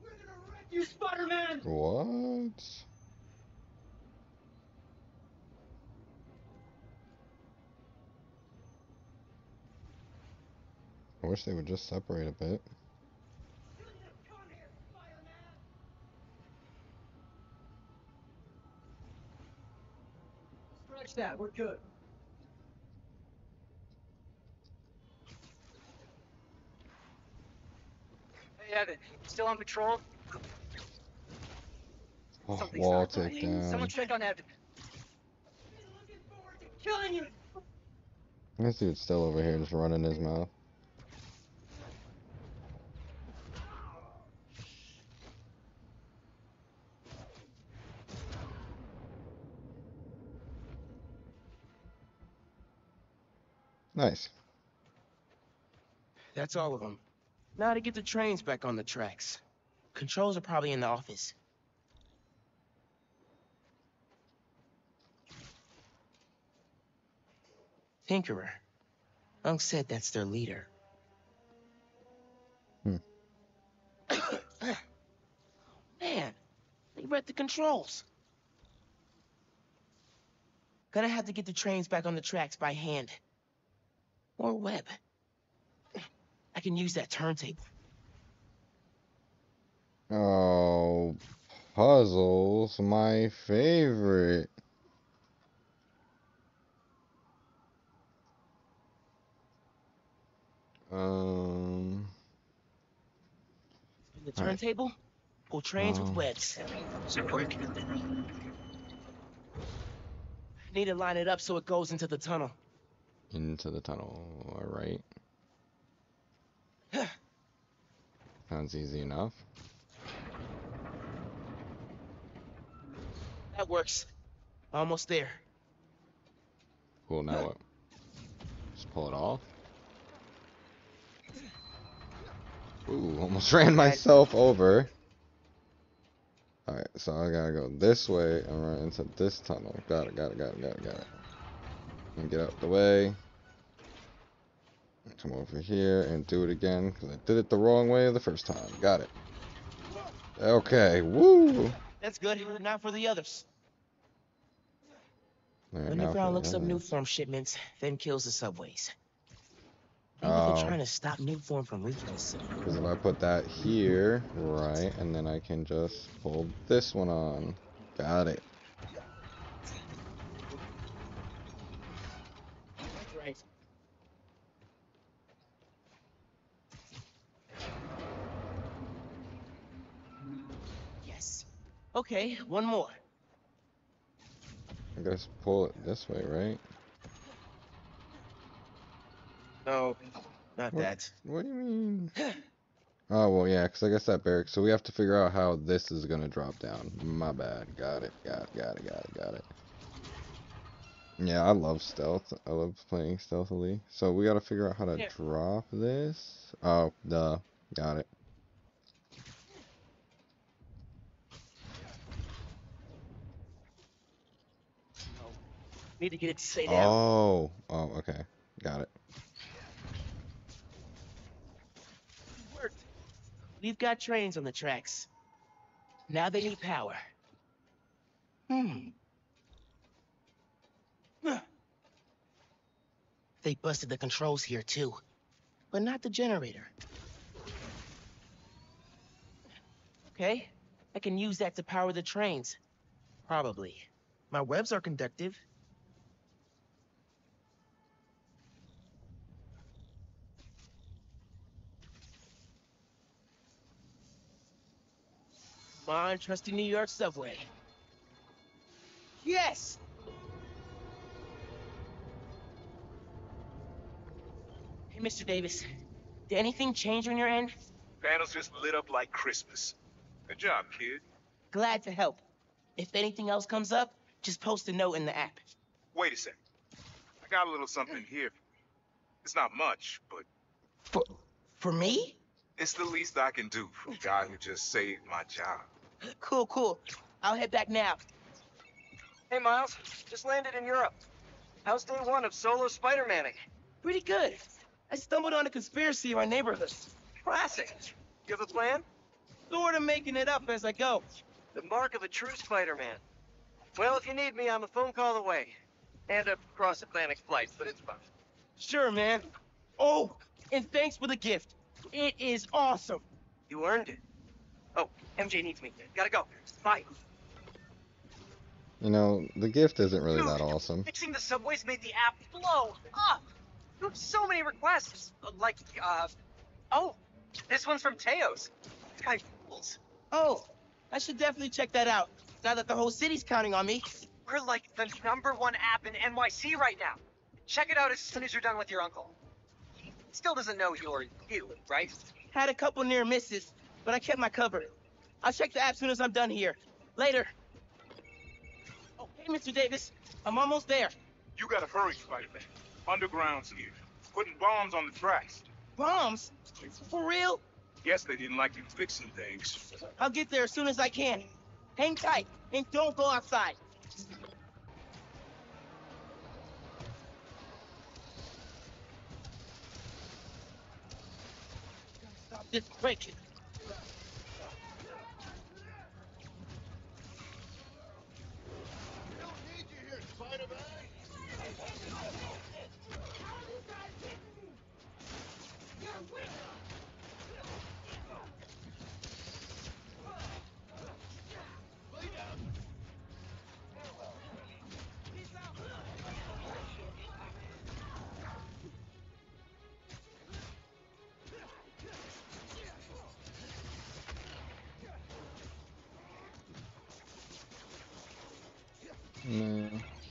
We're gonna wreck you, Spider-Man! What? I wish they would just separate a bit. Come here, Spider-Man! Stretch that, we're good. Hey, Evan, still on patrol? Oh, Something's wall not right. takedown. Someone check on Evan. Looking forward to killing you! This dude's still over here just running his mouth. Nice. That's all of them. Now to get the trains back on the tracks. Controls are probably in the office. Tinkerer. Unc said that's their leader. Man, they read the controls. Gonna have to get the trains back on the tracks by hand. Or web. I can use that turntable. Oh, puzzles, my favorite. The turntable? Pull trains with webs. So quick. Need to line it up so it goes into the tunnel. Into the tunnel, alright. Sounds easy enough. That works. Almost there. Cool, now what? Just pull it off. Ooh, almost ran myself over. Alright, so I gotta go this way and run into this tunnel. Got it. And get out the way. Come over here and do it again, because I did it the wrong way the first time. Got it. Okay, woo! That's good. Now for the others. Alright, now for Underground the looks up others. Nuform shipments, then kills the subways. Maybe Oh. they're trying to stop Nuform from reaching the city. Because if I put that here, right, and then I can just pull this one on. Got it. That's right. Yes. Okay, one more. I guess pull it this way, right? No, not that. What do you mean? Oh, well, yeah, because I guess that barracks. So we have to figure out how this is going to drop down. My bad. Got it. Yeah, I love stealth. I love playing stealthily. So we got to figure out how to drop this. Oh, duh. Got it. Need to get it to stay down. Oh, okay. Got it. Worked. We've got trains on the tracks. Now they need power. They busted the controls here too, but not the generator. Okay, I can use that to power the trains. Probably. My webs are conductive. Come on, trusty New York subway. Yes! Hey, Mr. Davis. Did anything change on your end? Panels just lit up like Christmas. Good job, kid. Glad to help. If anything else comes up, just post a note in the app. Wait a second. I got a little something here. It's not much, but... For me? It's the least I can do for a guy who just saved my job. Cool. I'll head back now. Hey, Miles. Just landed in Europe. How's day one of solo Spider-Manning? Pretty good. I stumbled on a conspiracy in my neighborhood. Classic. You have a plan? Sort of making it up as I go. The mark of a true Spider-Man. Well, if you need me, I'm a phone call away. And a cross-Atlantic flight, but it's fine. Sure, man. Oh, and thanks for the gift. It is awesome. You earned it. Oh, MJ needs me. Gotta go. Bye. You know, the gift isn't really that awesome. Fixing the subways made the app blow up. You have so many requests. Like, oh, this one's from Teos. This guy rules. Oh, I should definitely check that out. Now that the whole city's counting on me. We're like the #1 app in NYC right now. Check it out as soon as you're done with your uncle. He still doesn't know you're you, right? Had a couple near misses, but I kept my cover. I'll check the app as soon as I'm done here. Later. Oh, hey, Mr. Davis. I'm almost there. You gotta hurry, Spider-Man. Underground's here. Putting bombs on the tracks. Bombs? For real? Guess they didn't like you fixing things. I'll get there as soon as I can. Hang tight and don't go outside. Stop this quick.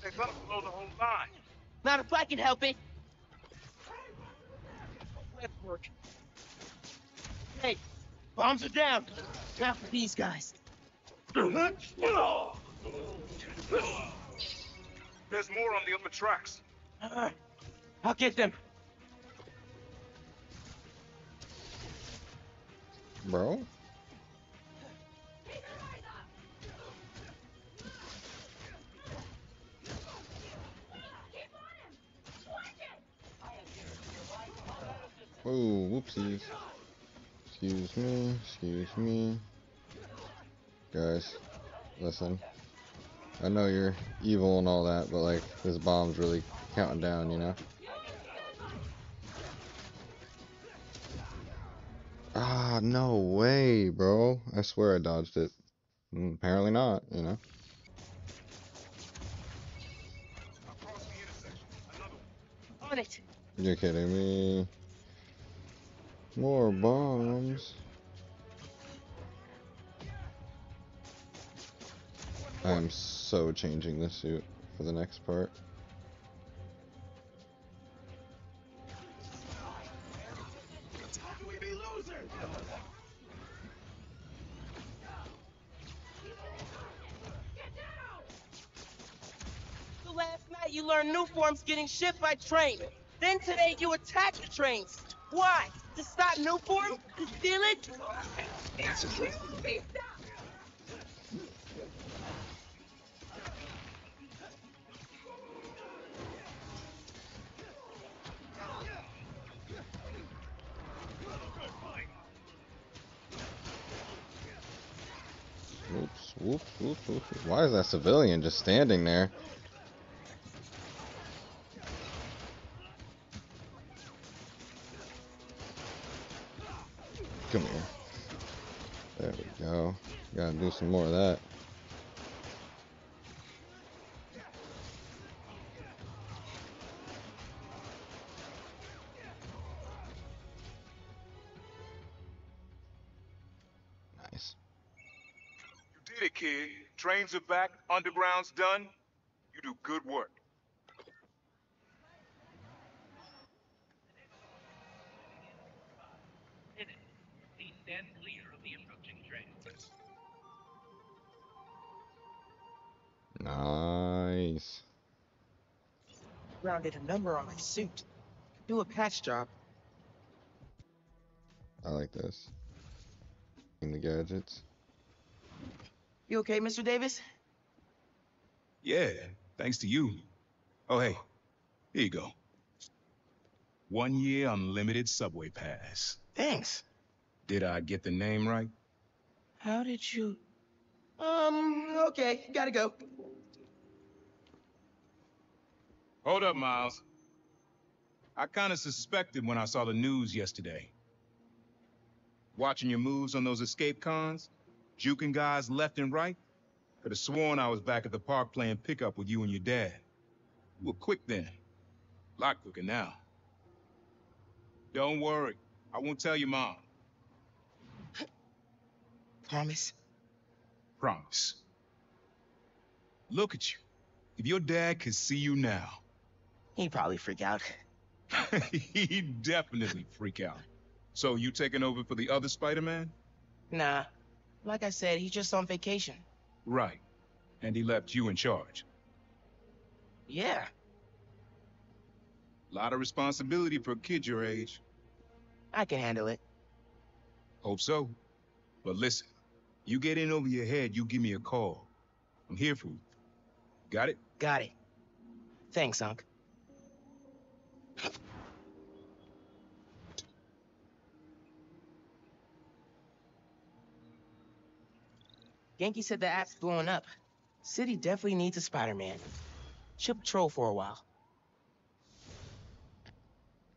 They're gonna blow the whole line. Not if I can help it. Let's work. Hey, bombs are down. Now for these guys. There's more on the upper tracks. I'll get them. Bro? Oh, whoopsies. Excuse me. Guys, listen. I know you're evil and all that, but like, this bomb's really counting down, you know? Ah, no way, bro. I swear I dodged it. Apparently not, you know? On it. You're kidding me. More bombs. I am so changing this suit for the next part. So last night you learned new forms getting shipped by train. Then today you attack the trains. Why? To stop new form? To steal it? Whoops, whoops. Why is that civilian just standing there? Come here. There we go. Gotta do some more of that. Nice. You did it, kid. Trains are back, underground's done. You do good work. Please stand clear of the approaching train. Nice. Rounded a number on my suit. Do a patch job. I like this. In the gadgets. You okay, Mr. Davis? Yeah, thanks to you. Oh, hey, here you go. 1 year unlimited subway pass. Thanks. Did I get the name right? How did you... Okay, gotta go. Hold up, Miles. I kinda suspected when I saw the news yesterday. Watching your moves on those escape cons, juking guys left and right, could have sworn I was back at the park playing pickup with you and your dad. You were quick then. A lot quicker now. Don't worry, I won't tell your mom. Promise? Promise. Look at you. If your dad could see you now... He'd probably freak out. He'd definitely freak out. So you taking over for the other Spider-Man? Nah. Like I said, he's just on vacation. Right. And he left you in charge. Yeah. Lot of responsibility for a kid your age. I can handle it. Hope so. But listen, you get in over your head, you give me a call. I'm here for you. Got it? Got it. Thanks, Unc. Genki said the app's blowing up. City definitely needs a Spider-Man. Should patrol for a while.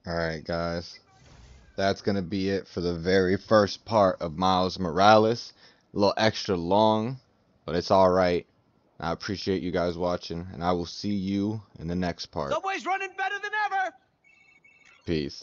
Alright, guys. That's gonna be it for the very first part of Miles Morales. A little extra long, but it's alright. I appreciate you guys watching, and I will see you in the next part. Subway's running better than ever! Peace.